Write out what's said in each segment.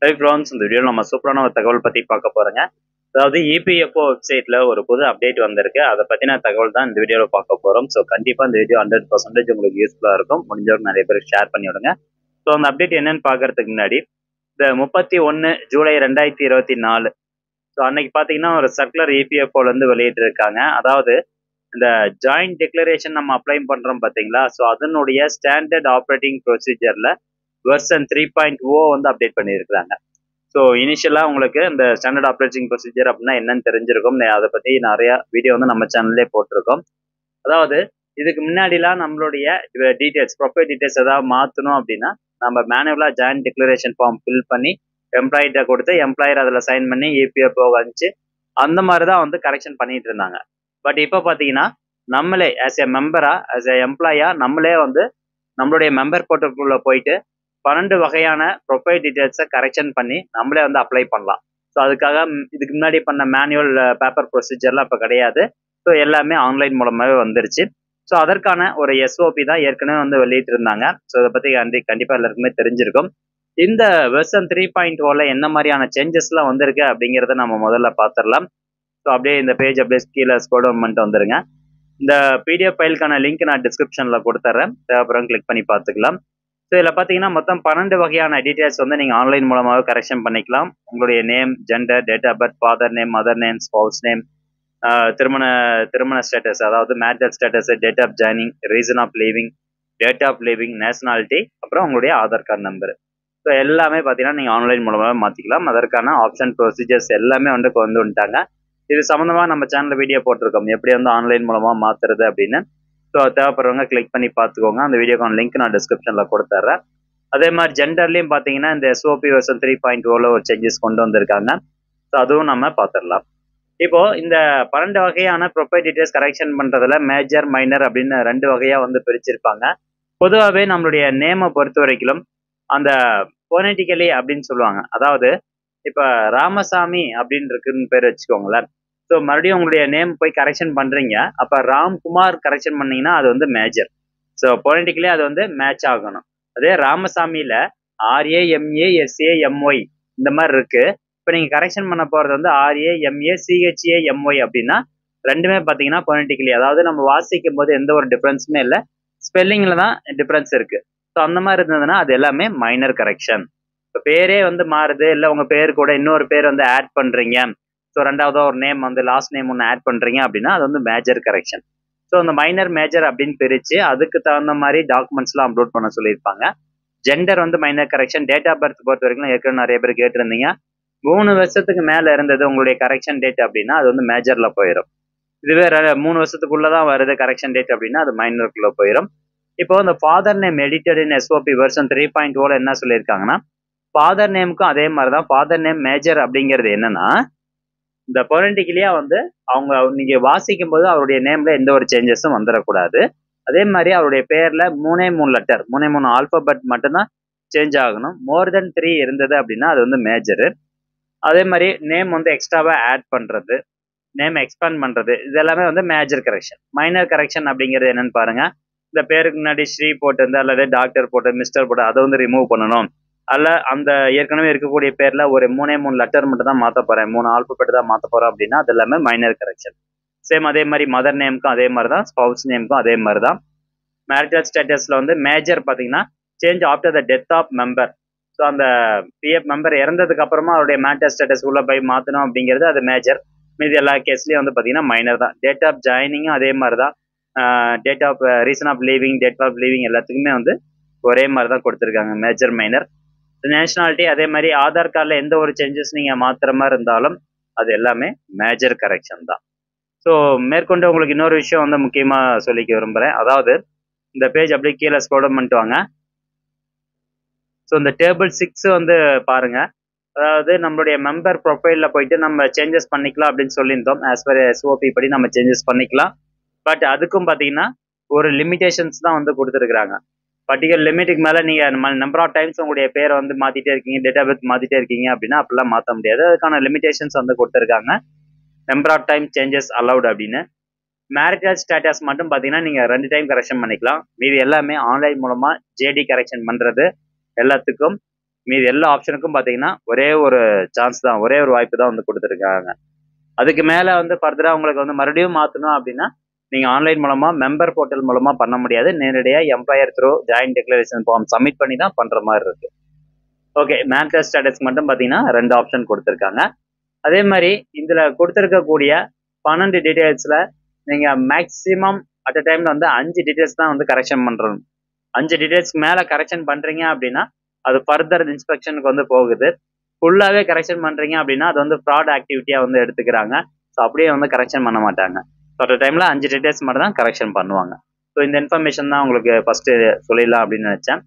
Hi friends, இந்த வீடியோவில் நம்ம சூப்பரான ஒரு தகவல் பற்றி பார்க்க போகிறோங்க. அதாவது இபிஎஃப்ஓ வெப்சைட்டில் ஒரு புது அப்டேட் வந்திருக்கு. அதை பற்றின தகவல் தான் இந்த வீடியோவில் பார்க்க போகிறோம். ஸோ கண்டிப்பாக இந்த வீடியோ 100% உங்களுக்கு யூஸ்ஃபுல்லாக இருக்கும். முடிஞ்சவங்க நிறைய பேருக்கு ஷேர் பண்ணி விடுங்க. ஸோ அந்த அப்டேட் என்னன்னு பார்க்கறதுக்கு முன்னாடி இந்த 31 ஜூலை 2024 ஸோ அன்னைக்கு பார்த்தீங்கன்னா ஒரு சர்க்குலர் இபிஎஃப்ஓலேருந்து வெளியிட்டிருக்காங்க. அதாவது இந்த ஜாயிண்ட் டிக்ளரேஷன் நம்ம அப்ளை பண்ணுறோம் பார்த்தீங்களா, ஸோ அதனுடைய ஸ்டாண்டர்ட் ஆப்ரேட்டிங் ப்ரொசீஜரில் வெர்ஷன் 3.0 வந்து அப்டேட் பண்ணியிருக்கிறாங்க. ஸோ இனிஷியலாக உங்களுக்கு இந்த ஸ்டாண்டர்ட் ஆப்ரேட்டிங் ப்ரொசீஜர் அப்படின்னா என்னன்னு தெரிஞ்சிருக்கும். அதை பற்றி நிறைய வீடியோ வந்து நம்ம சேனல்லே போட்டிருக்கோம். அதாவது இதுக்கு முன்னாடிலாம் நம்மளுடைய டீட்டெயில்ஸ் ப்ரொஃபைல் டீட்டெயில்ஸ் ஏதாவது மாற்றணும் அப்படின்னா நம்ம மேனுவலாக ஜாயின்ட் டிக்ளரேஷன் ஃபார்ம் ஃபில் பண்ணி எம்ப்ளாயிட்ட கொடுத்து எம்ப்ளாயர் அதில் சைன் பண்ணி இபிஎஃப்ஓ வந்துச்சு அந்த மாதிரி தான் வந்து கரெக்ஷன் பண்ணிட்டு இருந்தாங்க. பட் இப்போ பார்த்தீங்கன்னா நம்மளே ஆஸ் எ மெம்பரா ஆஸ் எ எம்ப்ளாயா நம்மளே வந்து நம்மளுடைய மெம்பர் போர்ட்டலுக்குள்ள போயிட்டு 12 வகையான ப்ரொஃபைல் டீட்டெயில்ஸை கரெக்ஷன் பண்ணி நம்மளே வந்து அப்ளை பண்ணலாம். ஸோ அதுக்காக இதுக்கு முன்னாடி பண்ண மேனுவல் பேப்பர் ப்ரொசீஜர்லாம் இப்போ கிடையாது. ஸோ எல்லாமே ஆன்லைன் மூலமாகவே வந்துருச்சு. ஸோ அதற்கான ஒரு எஸ்ஓபி தான் ஏற்கனவே வந்து வெளியிட்டு இருந்தாங்க. ஸோ இதை பற்றி கண்டிப்பாக எல்லாருக்குமே தெரிஞ்சிருக்கும். இந்த வெர்ஷன் 3.0 என்ன மாதிரியான சேஞ்சஸ்லாம் வந்திருக்கு அப்படிங்கிறத நம்ம முதல்ல பார்த்துடலாம். ஸோ அப்படியே இந்த பேஜ் அப்படியே கீழே ஸ்க்ரோல் டவுன் பண்ணிட்டு வந்துருங்க. இந்த பிடிஎஃப் ஃபைலுக்கான லிங்க் நான் டிஸ்கிரிப்ஷனில் கொடுத்துட்றேன், தேவைப்படுறவங்க கிளிக் பண்ணி பார்த்துக்கலாம். ஸோ இதில் பார்த்தீங்கன்னா மொத்தம் 12 வகையான டீட்டெயில்ஸ் வந்து நீங்கள் ஆன்லைன் மூலமாக கரெக்ஷன் பண்ணிக்கலாம். உங்களுடைய name, gender, date of birth, father name, mother name, spouse name, திருமண ஸ்டேட்டஸ் அதாவது marital status, date of joining, reason of living, date of living, nationality, அப்புறம் உங்களுடைய ஆதார் கார்டு நம்பர். ஸோ எல்லாமே பார்த்தீங்கன்னா நீங்கள் ஆன்லைன் மூலமாக மாற்றிக்கலாம். அதற்கான ஆப்ஷன் ப்ரொசீஜர்ஸ் எல்லாமே வந்து கொண்டு வந்துட்டாங்க. இது சம்மந்தமாக நம்ம சேனலில் வீடியோ போட்டிருக்கோம், எப்படி வந்து ஆன்லைன் மூலமாக மாற்றுறது அப்படின்னு. ஸோ தேவைப்படுறவங்க கிளிக் பண்ணி பார்த்துக்கோங்க. அந்த வீடியோக்கான லிங்க் நான் டிஸ்கிரிப்ஷனில் கொடுத்துட்றேன். அதே மாதிரி ஜெண்டர்லையும் பார்த்தீங்கன்னா இந்த எஸ்ஓபி வெர்ஷன் 3.0 ஒரு சேஞ்சஸ் கொண்டு வந்திருக்காங்க. ஸோ அதுவும் நம்ம பார்த்துடலாம். இப்போ இந்த 12 வகையான ப்ரொஃபைல் டீட்டெயில்ஸ் கரெக்ஷன் பண்ணுறதுல மேஜர், மைனர் அப்படின்னு 2 வகையாக வந்து பிரிச்சிருப்பாங்க. பொதுவாகவே நம்மளுடைய நேமை பொறுத்த வரைக்கும் அந்த பொனட்டிக்கலி அப்படின்னு சொல்லுவாங்க. அதாவது இப்போ ராமசாமி அப்படின்னு இருக்குன்னு பேர் வச்சுக்கோங்களேன். ஸோ மறுபடியும் உங்களுடைய நேம் போய் கரெக்ஷன் பண்ணுறீங்க, அப்போ ராம்குமார் கரெக்ஷன் பண்ணீங்கன்னா அது வந்து மேஜர். ஸோ பொலிட்டிக்கலி அது வந்து மேட்ச் ஆகணும். அதே ராமசாமியில் RAMASAMY இந்த மாதிரி இருக்கு. இப்போ நீங்கள் கரெக்ஷன் பண்ண போகிறது வந்து RAMACHAMY அப்படின்னா ரெண்டுமே பார்த்தீங்கன்னா பொலிட்டிக்கலி, அதாவது நம்ம வாசிக்கும் போது எந்த ஒரு டிஃப்ரென்ஸுமே இல்லை, ஸ்பெல்லிங்கில் தான் டிஃப்ரென்ஸ் இருக்கு. ஸோ அந்த மாதிரி இருந்ததுன்னா அது எல்லாமே மைனர் கரெக்ஷன். இப்போ பேரே வந்து மாறுது, இல்லை உங்கள் பேர் கூட இன்னொரு பேர் வந்து ஆட் பண்ணுறீங்க, ஸோ ரெண்டாவதா ஒரு நேம் வந்து லாஸ்ட் நேம் ஒன்று ஆட் பண்ணுறீங்க அப்படின்னா அது வந்து மேஜர் கரெக்ஷன். ஸோ அந்த மைனர் மேஜர் அப்படின்னு பிரித்து அதுக்கு தகுந்த மாதிரி டாக்குமெண்ட்ஸ்லாம் அப்லோட் பண்ண சொல்லியிருப்பாங்க. ஜெண்டர் வந்து minor correction. Date of birth பொறுத்த வரைக்கும் ஏற்கனவே நிறைய பேர் கேட்டிருந்தீங்க. 3 வருஷத்துக்கு மேலே இருந்தது உங்களுடைய கரெக்ஷன் டேட் அப்படின்னா அது வந்து மேஜரில் போயிடும். இதுவே 3 வருஷத்துக்குள்ளே தான் வருது கரெக்ஷன் டேட் அப்படின்னா அது மைனருக்குள்ளே போயிடும். இப்போ இந்த ஃபாதர் நேம் எடிட்டட் இன் எஸ்ஓபி வெர்ஷன் 3.0 என்ன சொல்லியிருக்காங்கன்னா, ஃபாதர் நேமுக்கும் அதே மாதிரி தான். ஃபாதர் நேம் மேஜர் அப்படிங்கிறது என்னன்னா, இந்த பொலிட்டிக்கலியா வந்து அவங்க நீங்க வாசிக்கும் போது அவருடைய நேம்ல எந்த ஒரு சேஞ்சஸும் வந்துடக்கூடாது. அதே மாதிரி அவருடைய பேர்ல 3 லெட்டர் 3 ஆல்பபெட் மட்டும்தான் சேஞ்ச் ஆகணும். மோர் தென் 3 இருந்தது அப்படின்னா அது வந்து மேஜரு. அதே மாதிரி நேம் வந்து எக்ஸ்ட்ராவா ஆட் பண்றது, நேம் எக்ஸ்பேண்ட் பண்றது, இது எல்லாமே வந்து மேஜர் கரெக்ஷன். மைனர் கரெக்ஷன் அப்படிங்கிறது என்னன்னு பாருங்க. இந்த பேருக்கு முன்னாடி ஸ்ரீ போட்டிருந்தா அல்லது டாக்டர் போட்டு மிஸ்டர் போட்டு அதை வந்து ரிமூவ் பண்ணணும். அல்ல அந்த ஏற்கனவே இருக்கக்கூடிய பேர்ல ஒரு 3 லெட்டர் மட்டும் தான் மாற்ற போறேன், 3 ஆல்பபெட் தான் மாற்ற போறேன் அப்படின்னா அது எல்லாமே மைனர் கரெக்ஷன். சேம் அதே மாதிரி மதர் நேமுக்கும் அதே மாதிரி தான், ஸ்பவுஸ் நேமுக்கும் அதே மாதிரி தான். மேரிட்டல் ஸ்டேட்டஸ்ல வந்து மேஜர் பார்த்தீங்கன்னா change after the death of member. So அந்த பிஎஃப் மெம்பர் இறந்ததுக்கு அப்புறமா அவருடைய மேரிட்டல் ஸ்டேட்டஸ் உள்ள போய் மாற்றணும் அப்படிங்கிறது அது மேஜர். மீது எல்லா கேஸ்லயும் வந்து பார்த்தீங்கன்னா மைனர் தான். டேட் ஆஃப் ஜாயினிங்கும் அதே மாதிரி தான். Date of reason of leaving, date of leaving எல்லாத்துக்குமே வந்து ஒரே மாதிரி தான் கொடுத்துருக்காங்க, மேஜர் மைனர். நேஷனாலிட்டி அதே மாதிரி ஆதார் கார்டில் எந்த ஒரு சேஞ்சஸ் நீங்கள் மாற்றுற மாதிரி இருந்தாலும் அது எல்லாமே மேஜர் கரெக்ஷன் தான். ஸோ மேற்கொண்டு உங்களுக்கு இன்னொரு விஷயம் வந்து முக்கியமாக சொல்லிக்க விரும்புகிறேன். அதாவது இந்த பேஜ் அப்படியே கீழே ஸ்க்ரோல் பண்ணிட்டு வாங்க. ஸோ இந்த டேபிள் 6 வந்து பாருங்க. அதாவது நம்மளுடைய மெம்பர் ப்ரொஃபைலில் போயிட்டு நம்ம சேஞ்சஸ் பண்ணிக்கலாம் அப்படின்னு சொல்லியிருந்தோம். ஆஸ் பர் எஸ்ஓபி படி நம்ம சேஞ்சஸ் பண்ணிக்கலாம். பட் அதுக்கும் பார்த்தீங்கன்னா ஒரு லிமிடேஷன்ஸ் தான் வந்து கொடுத்துருக்குறாங்க. பர்டிகுலர் லிமிட்டுக்கு மேலே நீங்கள் நம்பர் ஆஃப் டைம்ஸ் உங்களுடைய பேரை வந்து மாற்றிட்டே இருக்கீங்க, டேட் ஆஃப் பர்த் மாற்றிட்டே இருக்கீங்க அப்படின்னா அப்படிலாம் மாற்ற முடியாது. அதுக்கான லிமிடேஷன்ஸ் வந்து கொடுத்துருக்காங்க. Number of time changes allowed அப்படின்னு. மேரிட்டல் ஸ்டேட்டஸ் மட்டும் பார்த்தீங்கன்னா நீங்கள் 2 டைம் கரெக்ஷன் பண்ணிக்கலாம். மீது எல்லாமே ஆன்லைன் மூலமாக ஜேடி கரெக்ஷன் பண்ணுறது எல்லாத்துக்கும் மீதி எல்லா ஆப்ஷனுக்கும் பார்த்தீங்கன்னா ஒரே ஒரு சான்ஸ் தான், ஒரே ஒரு வாய்ப்பு தான் வந்து கொடுத்துருக்காங்க. அதுக்கு மேலே வந்து ஃபர்தராக உங்களுக்கு வந்து மறுபடியும் மாற்றணும் அப்படின்னா நீங்கள் ஆன்லைன் மூலமாக மெம்பர் போர்ட்டல் மூலமாக பண்ண முடியாது. நேரடியாக employer through joint declaration form submit பண்ணி தான் பண்ணுற மாதிரி இருக்கு. ஓகே, மேன்டல் ஸ்டேட்டஸ்க்கு மட்டும் பார்த்தீங்கன்னா 2 ஆப்ஷன் கொடுத்துருக்காங்க. அதே மாதிரி இதில் கொடுத்துருக்கக்கூடிய 12 டீட்டெயில்ஸில் நீங்கள் மேக்ஸிமம் அட் அ டைமில் வந்து 5 டீட்டெயில்ஸ் தான் வந்து கரெக்ஷன் பண்ணுறோம். 5 டீட்டெயில்ஸ்க்கு மேலே கரெக்ஷன் பண்ணுறீங்க அப்படின்னா அது ஃபர்தர் இன்ஸ்பெக்ஷனுக்கு வந்து போகுது. ஃபுல்லாகவே கரெக்ஷன் பண்ணுறீங்க அப்படின்னா அது வந்து ஃப்ராட் ஆக்டிவிட்டியாக வந்து எடுத்துக்கிறாங்க. ஸோ அப்படியே வந்து கரெக்ஷன் பண்ண மாட்டாங்க. ஸோ அட் டைமில் 5 டீட்டெயில்ஸ் மட்டும் தான் கரெக்ஷன் பண்ணுவாங்க. ஸோ இந்த இன்ஃபர்மேஷன் தான் உங்களுக்கு ஃபஸ்ட்டு சொல்லிடலாம் அப்படின்னு நினச்சேன்.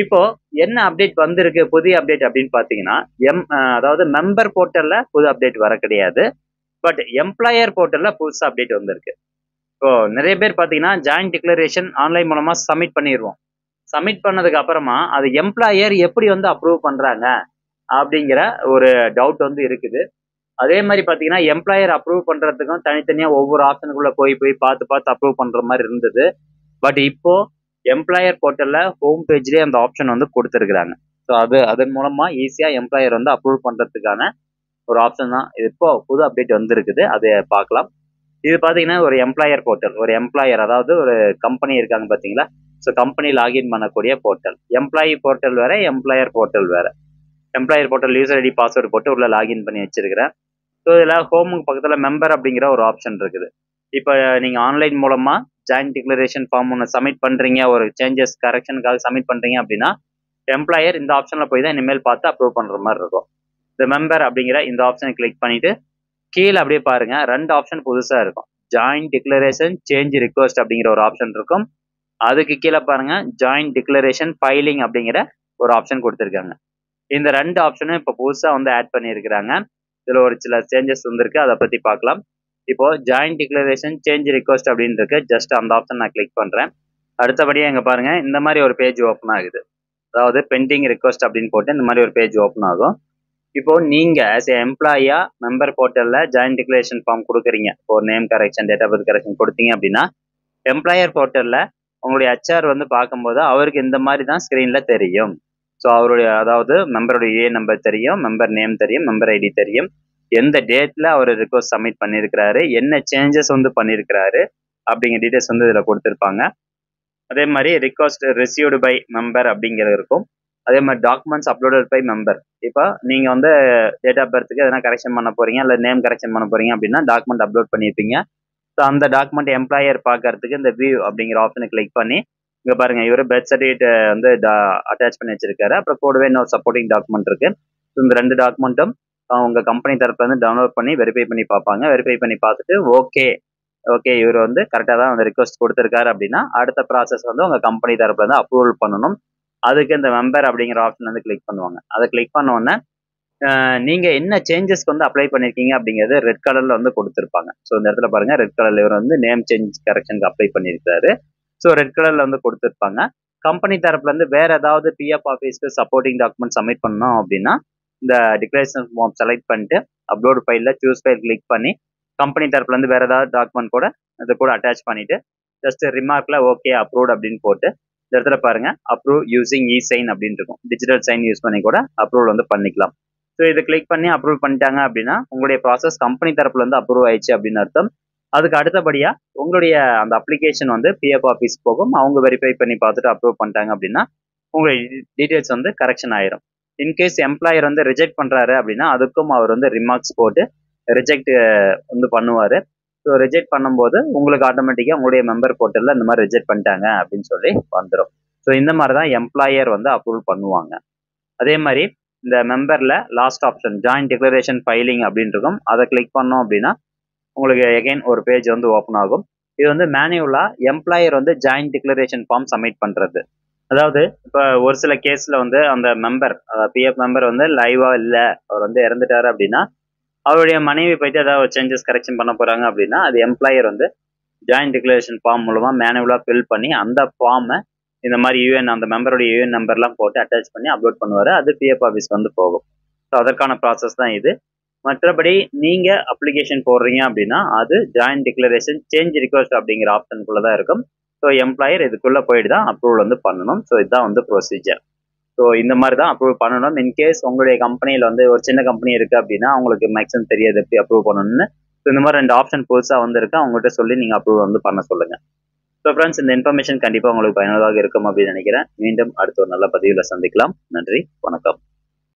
இப்போ என்ன அப்டேட் வந்திருக்கு, புதிய அப்டேட் அப்படின்னு பார்த்தீங்கன்னா அதாவது மெம்பர் போர்ட்டலில் புது அப்டேட் வர கிடையாது. பட் எம்ப்ளாயர் போர்ட்டலில் புதுசாக அப்டேட் வந்திருக்கு. இப்போ நிறைய பேர் பார்த்தீங்கன்னா ஜாயின்ட் டிக்ளரேஷன் ஆன்லைன் மூலமாக சப்மிட் பண்ணிடுவோம். சப்மிட் பண்ணதுக்கு அப்புறமா அது எம்ப்ளாயர் எப்படி வந்து அப்ரூவ் பண்ணுறாங்க அப்படிங்கிற ஒரு டவுட் வந்து இருக்குது. அதே மாதிரி பார்த்தீங்கன்னா எம்ப்ளாயர் அப்ரூவ் பண்ணுறதுக்கும் தனித்தனியாக ஒவ்வொரு ஆப்ஷனுக்குள்ளே போய் பார்த்து அப்ரூவ் பண்ணுற மாதிரி இருந்தது. பட் இப்போ எம்ப்ளாயர் போர்ட்டலில் ஹோம் பேஜ்லேயே அந்த ஆப்ஷன் வந்து கொடுத்துருக்குறாங்க. ஸோ அதன் மூலமாக ஈஸியாக எம்ப்ளாயர் வந்து அப்ரூவ் பண்ணுறதுக்கான ஒரு ஆப்ஷன் தான் இப்போ புது அப்டேட் வந்துருக்குது. அதை பார்க்கலாம். இது பார்த்தீங்கன்னா ஒரு எம்ப்ளாயர் போர்ட்டல், ஒரு எம்ப்ளாயர் அதாவது ஒரு கம்பெனி இருக்காங்க பார்த்தீங்களா, ஸோ கம்பெனி லாகின் பண்ணக்கூடிய போர்ட்டல். எம்ப்ளாயி போர்ட்டல் வேற, எம்ப்ளாயர் போர்ட்டல் வேற. Employer portal user ID password போட்டு உள்ள லாகின் பண்ணி வச்சிருக்கிறேன். ஸோ இதில் ஹோமுக்கு பக்கத்தில் மெம்பர் அப்படிங்கிற ஒரு ஆப்ஷன் இருக்குது. இப்போ நீங்கள் ஆன்லைன் மூலமாக ஜாயின்ட் டிக்ளரேஷன் ஃபார்ம் ஒன்று சப்மிட் பண்ணுறீங்க, ஒரு சேஞ்சஸ் கரெக்ஷனுக்காக சப்மிட் பண்ணுறீங்க அப்படின்னா எம்ப்ளாயர் இந்த ஆப்ஷனில் போய் தான் இனிமேல் பார்த்து அப்ரூவ் பண்ணுற மாதிரி இருக்கும். இந்த மெம்பர் அப்படிங்கிற இந்த ஆப்ஷனை கிளிக் பண்ணிவிட்டு கீழே அப்படியே பாருங்கள் 2 ஆப்ஷன் புதுசாக இருக்கும். ஜாயின்ட் டிக்ளரேஷன் சேஞ்ச் ரிக்வஸ்ட் அப்படிங்கிற ஒரு ஆப்ஷன் இருக்கும். அதுக்கு கீழே பாருங்கள் ஜாயின்ட் டிக்ளரேஷன் ஃபைலிங் அப்படிங்கிற ஒரு ஆப்ஷன் கொடுத்துருக்காங்க. இந்த 2 ஆப்ஷனும் இப்போ புதுசாக வந்து ஆட் பண்ணியிருக்கிறாங்க. இதில் ஒரு சில சேஞ்சஸ் வந்துருக்கு, அதை பற்றி பார்க்கலாம். இப்போ ஜாயின்ட் டிக்ளரேஷன் சேஞ்ச் ரிக்வஸ்ட் அப்படின்னு இருக்கு. ஜஸ்ட் அந்த ஆப்ஷன் நான் கிளிக் பண்ணுறேன். அடுத்தபடியாக இங்கே பாருங்க இந்த மாதிரி ஒரு பேஜ் ஓப்பன் ஆகுது. அதாவது பெண்டிங் ரிக்வஸ்ட் அப்படின்னு போட்டு இந்த மாதிரி ஒரு பேஜ் ஓப்பன் ஆகும். இப்போ நீங்க ஆஸ் ஏ எம்ப்ளாயா மெம்பர் போர்ட்டல்ல ஜாயின்ட் டிக்ளரேஷன் ஃபார்ம் கொடுக்குறீங்க, இப்போ name correction, date of birth correction கொடுத்தீங்க அப்படின்னா எம்ப்ளாயர் போர்ட்டல்ல உங்களுடைய ஹெச்ஆர் வந்து பார்க்கும்போது அவருக்கு இந்த மாதிரி தான் ஸ்க்ரீன்ல தெரியும். ஸோ அவருடைய அதாவது மெம்பருடைய ஏ நம்பர் தெரியும், மெம்பர் நேம் தெரியும், மெம்பர் ஐடி தெரியும், எந்த டேட்ல அவர் ரிக்வஸ்ட் சப்மிட் பண்ணியிருக்கிறாரு, என்ன சேஞ்சஸ் வந்து பண்ணியிருக்கிறாரு அப்படிங்கிற டீட்டெயில்ஸ் வந்து இதில் கொடுத்துருப்பாங்க. அதே மாதிரி ரிக்வஸ்ட் ரிசீவ்டு பை மெம்பர் அப்படிங்கிறது இருக்கும். அதே மாதிரி டாக்குமெண்ட்ஸ் அப்லோடட் பை மெம்பர். இப்போ நீங்கள் வந்து டேட் ஆஃப் பர்த்துக்கு எதனா கரெக்ஷன் பண்ண போறீங்க, இல்லை நேம் கரெக்ஷன் பண்ண போறீங்க அப்படின்னா டாக்குமெண்ட் அப்லோட் பண்ணியிருப்பீங்க. ஸோ அந்த டாக்குமெண்ட் எம்ப்ளாயர் பார்க்கறதுக்கு இந்த வியூ அப்படிங்கிற ஆப்ஷனை கிளிக் பண்ணி இங்கே பாருங்க இவர் பர்த் சர்டிஃபிகேட் வந்து அட்டாச் பண்ணி வச்சிருக்காரு. அப்புறம் கூடவே இன்னொரு சப்போர்ட்டிங் டாக்குமெண்ட் இருக்கு. ஸோ இந்த 2 டாக்குமெண்ட்டும் உங்கள் கம்பெனி தரப்புல இருந்து டவுன்லோட் பண்ணி வெரிஃபை பண்ணி பார்ப்பாங்க. வெரிஃபை பண்ணி பார்த்துட்டு ஓகே இவர் வந்து கரெக்டாக தான் வந்து ரிக்வஸ்ட் கொடுத்துருக்காரு அப்படின்னா அடுத்த ப்ராசஸ் வந்து உங்கள் கம்பெனி தரப்புல இருந்து அப்ரூவல் பண்ணணும். அதுக்கு இந்த மெம்பர் அப்படிங்கிற ஆப்ஷன் வந்து கிளிக் பண்ணுவாங்க. அதை கிளிக் பண்ண உடனே நீங்கள் என்ன சேஞ்சஸ்க்கு வந்து அப்ளை பண்ணியிருக்கீங்க அப்படிங்கிறது ரெட் கலரில் வந்து கொடுத்துருப்பாங்க. ஸோ இந்த இடத்துல பாருங்க ரெட் கலரில் இவர் வந்து நேம் சேஞ்ச் கரெக்ஷனுக்கு அப்ளை பண்ணியிருக்காரு. ஸோ ரெட் கலரில் வந்து கொடுத்துருப்பாங்க. கம்பெனி தரப்புலேருந்து வேறு ஏதாவது பிஎஃப் ஆஃபீஸ்க்கு சப்போர்ட்டிங் டாக்குமெண்ட் சப்மிட் பண்ணோம் அப்படின்னா இந்த டிக்ளரேஷன் ஃபார்ம் செலக்ட் பண்ணிட்டு அப்லோட் ஃபைலில் சூஸ் ஃபைல் கிளிக் பண்ணி கம்பெனி தரப்புலேருந்து வேறு ஏதாவது டாக்குமெண்ட் கூட இது கூட அட்டாச் பண்ணிவிட்டு ஜஸ்ட் ரிமார்க்கில் ஓகே அப்ரூவ்ட் அப்படின்னு போட்டு இந்த இடத்துல பாருங்கள் அப்ரூவ் யூசிங் இ சைன் அப்படின்னு இருக்கும். டிஜிட்டல் சைன் யூஸ் பண்ணி கூட அப்ரூவல் வந்து பண்ணிக்கலாம். ஸோ இதை கிளிக் பண்ணி அப்ரூவ் பண்ணிட்டாங்க அப்படின்னா உங்களுடைய ப்ராசஸ் கம்பெனி தரப்புலேருந்து அப்ரூவ் ஆயிடுச்சு அப்படின்னு அர்த்தம். அதுக்கு அடுத்தபடியாக உங்களுடைய அந்த அப்ளிகேஷன் வந்து பிஎஃப் ஆஃபீஸ் போகும். அவங்க வெரிஃபை பண்ணி பார்த்துட்டு அப்ரூவ் பண்ணிட்டாங்க அப்படின்னா உங்களுடைய டீட்டெயில்ஸ் வந்து கரெக்ஷன் ஆயிரும். இன்கேஸ் எம்ப்ளாயர் வந்து ரிஜெக்ட் பண்ணுறாரு அப்படின்னா அதுக்கும் அவர் வந்து ரிமார்க்ஸ் போட்டு ரிஜெக்ட் வந்து பண்ணுவார். ஸோ ரிஜெக்ட் பண்ணும்போது உங்களுக்கு ஆட்டோமேட்டிக்காக உங்களுடைய மெம்பர் போர்ட்டலில் இந்த மாதிரி ரிஜெக்ட் பண்ணிட்டாங்க அப்படின்னு சொல்லி வந்துடும். ஸோ இந்த மாதிரி தான் எம்ப்ளாயர் வந்து அப்ரூவல் பண்ணுவாங்க. அதே மாதிரி இந்த மெம்பரில் last option joint declaration filing அப்படின்னு இருக்கும். அதை கிளிக் பண்ணோம் அப்படின்னா உங்களுக்கு எகைன் ஒரு பேஜ் வந்து ஓப்பன் ஆகும். இது வந்து மேனுவலாக எம்ப்ளாயர் வந்து ஜாயின்ட் டிக்ளரேஷன் ஃபார்ம் சப்மிட் பண்ணுறது. அதாவது இப்போ ஒரு சில கேஸில் வந்து அந்த மெம்பர் பிஎஃப் மெம்பர் வந்து லைவாக இல்லை, அவர் வந்து இறந்துட்டாரு அப்படின்னா அவருடைய மனைவி போயிட்டு ஏதாவது சேஞ்சஸ் கரெக்ஷன் பண்ண போகிறாங்க அப்படின்னா அது எம்ப்ளாயர் வந்து ஜாயின்ட் டிக்ளரேஷன் ஃபார்ம் மூலமாக மேனுவலாக ஃபில் பண்ணி அந்த ஃபார்மை இந்த மாதிரி யூஎன் அந்த மெம்பருடைய யூஎன் நம்பர்லாம் போட்டு அட்டாச் பண்ணி அப்லோட் பண்ணுவார். அது பிஎஃப் ஆஃபீஸ் வந்து போகும். ஸோ அதற்கான ப்ராசஸ் தான் இது. மற்றபடி நீங்கள் அப்ளிகேஷன் போடுறீங்க அப்படின்னா அது ஜாயின்ட் டிக்ளரேஷன் சேஞ்ச் ரிக்வஸ்ட் அப்படிங்கிற ஆப்ஷனுக்குள்ளே தான் இருக்கும். ஸோ எம்ப்ளாயர் இதுக்குள்ளே போயிட்டு தான் அப்ரூவல் வந்து பண்ணணும். ஸோ இதுதான் வந்து ப்ரொசீஜர். ஸோ இந்த மாதிரி தான் அப்ரூவ் பண்ணணும். இன்கேஸ் உங்களுடைய கம்பெனியில் வந்து ஒரு சின்ன கம்பெனி இருக்குது அப்படின்னா அவங்களுக்கு மேக்ஸிமம் தெரியாது எப்படி அப்ரூவ் பண்ணணும்னு. ஸோ இந்த மாதிரி 2 ஆப்ஷன் புதுசாக வந்திருக்கு, அவங்ககிட்ட சொல்லி நீங்கள் அப்ரூவ் வந்து பண்ண சொல்லுங்கள். ஸோ ஃப்ரெண்ட்ஸ், இந்த இன்ஃபர்மேஷன் கண்டிப்பாக உங்களுக்கு பயனுள்ளதாக இருக்கும் அப்படின்னு நினைக்கிறேன். மீண்டும் அடுத்த ஒரு நல்ல பதிவில் சந்திக்கலாம். நன்றி, வணக்கம்.